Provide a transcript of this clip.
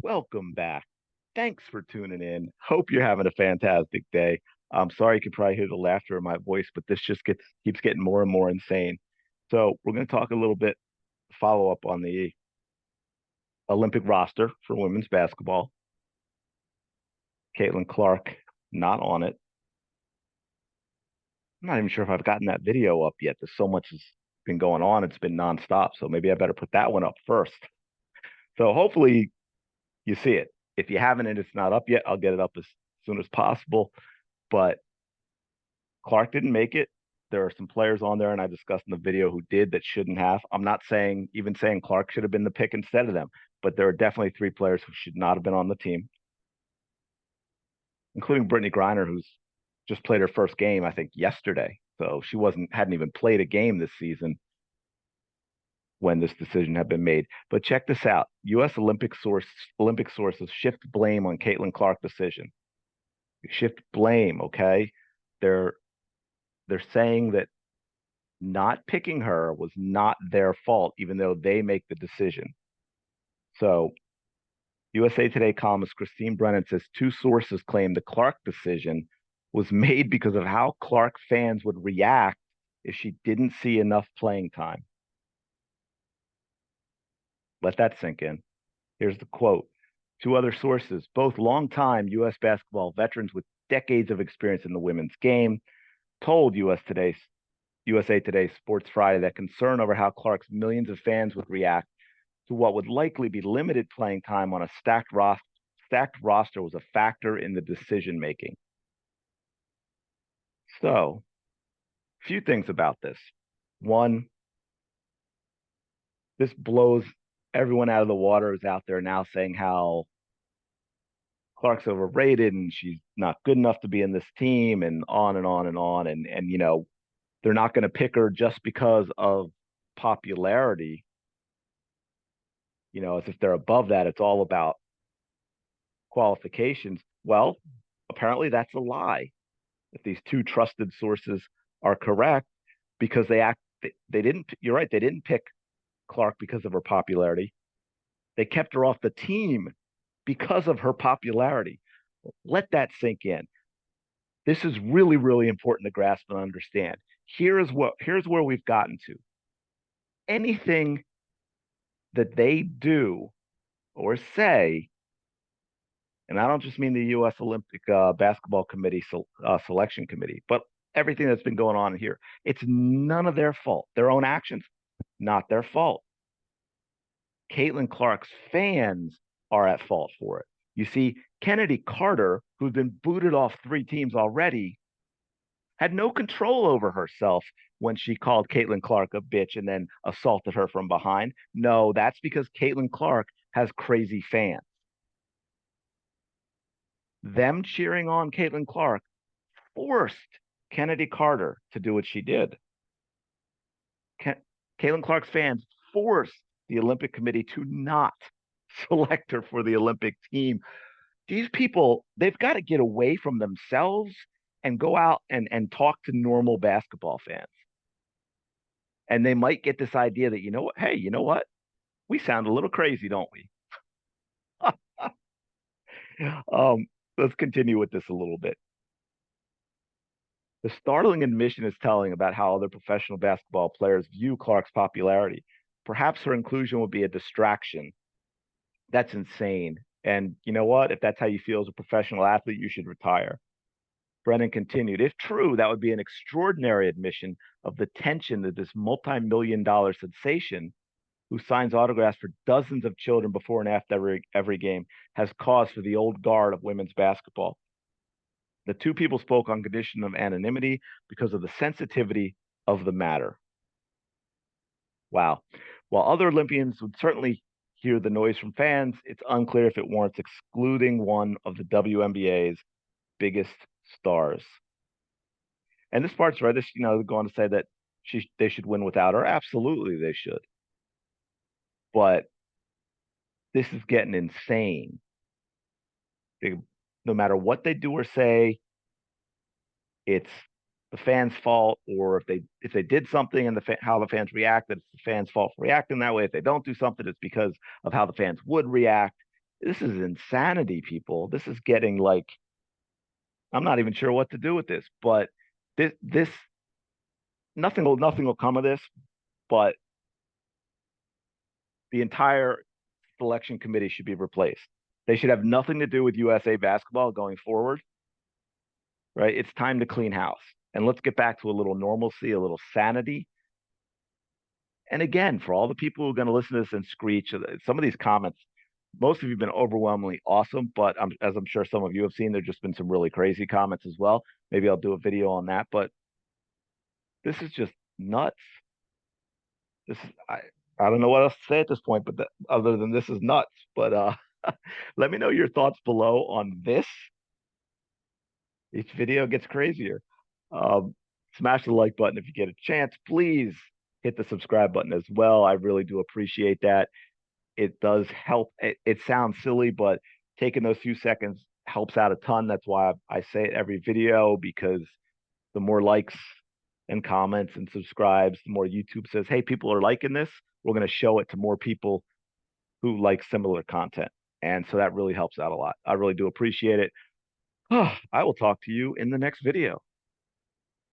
welcome back. Thanks for tuning in. Hope you're having a fantastic day. I'm sorry you can probably hear the laughter in my voice, but this just keeps getting more and more insane. So we're going to talk a little bit, follow up on the Olympic roster for women's basketball. Caitlin Clark not on it. I'm not even sure if I've gotten that video up yet. There's so much has been going on. It's been nonstop. So maybe I better put that one up first. So hopefully you see it. If you haven't and it's not up yet, I'll get it up as soon as possible. But Clark didn't make it. There are some players on there, and I discussed in the video who did that shouldn't have. I'm not saying even saying Clark should have been the pick instead of them, but there are definitely three players who should not have been on the team, including Brittany Griner, who's just played her first game, I think, yesterday. So she wasn't hadn't even played a game this season when this decision had been made. But check this out: U.S. Olympic sources shift blame on Caitlin Clark decision. Shift blame, okay? They're they're saying that not picking her was not their fault, even though they make the decision. So USA Today columnist Christine Brennan says two sources claim the Clark decision was made because of how Clark fans would react if she didn't see enough playing time. Let that sink in. Here's the quote. Two other sources, both longtime U.S. basketball veterans with decades of experience in the women's game, told USA Today Sports Friday that concern over how Clark's millions of fans would react to what would likely be limited playing time on a stacked roster was a factor in the decision making. So, a few things about this. One, this blows everyone out of the water who's out there now saying how Clark's overrated and she's not good enough to be in this team and on and on and on. And they're not going to pick her just because of popularity, as if they're above that. It's all about qualifications. Well, apparently that's a lie. If these two trusted sources are correct, because they didn't, you're right, they didn't pick Clark because of her popularity. They kept her off the team because of her popularity. Let that sink in. This is really, really important to grasp and understand. Here's where we've gotten to. Anything that they do or say, and I don't just mean the U.S. Olympic Basketball Committee selection committee, but everything that's been going on here, it's none of their fault. Their own actions, not their fault. Caitlin Clark's fans are at fault for it. You see, Kennedy Carter, who's been booted off three teams already, had no control over herself when she called Caitlin Clark a bitch and then assaulted her from behind. No, that's because Caitlin Clark has crazy fans. Them cheering on Caitlin Clark forced Kennedy Carter to do what she did. Caitlin Clark's fans forced the Olympic Committee to not select her for the Olympic team. These people, they've got to get away from themselves and go out and talk to normal basketball fans. And they might get this idea that, hey, you know what? We sound a little crazy, don't we? um, let's continue with this a little bit. The startling admission is telling about how other professional basketball players view Clark's popularity. Perhaps her inclusion would be a distraction. That's insane. And you know what? If that's how you feel as a professional athlete, you should retire. Brennan continued, if true, that would be an extraordinary admission of the tension that this multi-million-dollar sensation who signs autographs for dozens of children before and after every game has caused for the old guard of women's basketball. The two people spoke on condition of anonymity because of the sensitivity of the matter. Wow. While other Olympians would certainly hear the noise from fans, it's unclear if it warrants excluding one of the WNBA's biggest stars. And this part's right. This, going to say that they should win without her. Absolutely, they should. But this is getting insane. No matter what they do or say, it's the fans' fault. Or if they did something and how the fans reacted, it's the fans' fault for reacting that way. If they don't do something, it's because of how the fans would react. This is insanity, people. This is getting like, I'm not even sure what to do with this, but this nothing will come of this, but the entire selection committee should be replaced. They should have nothing to do with USA basketball going forward, right? It's time to clean house. And let's get back to a little normalcy, a little sanity. And again, for all the people who are going to listen to this and screech, some of these comments, most of you have been overwhelmingly awesome, but as I'm sure some of you have seen, there's just been some really crazy comments as well. Maybe I'll do a video on that, but this is just nuts. This is I don't know what else to say at this point, but other than this is nuts. But let me know your thoughts below on this. Each video gets crazier. Um, Smash the like button if you get a chance. Please hit the subscribe button as well. I really do appreciate that. It does help. It sounds silly, but taking those few seconds helps out a ton. That's why I say it every video, because the more likes and comments and subscribes, the more YouTube says, hey, people are liking this. We're going to show it to more people who like similar content. And so that really helps out a lot. I really do appreciate it. I will talk to you in the next video.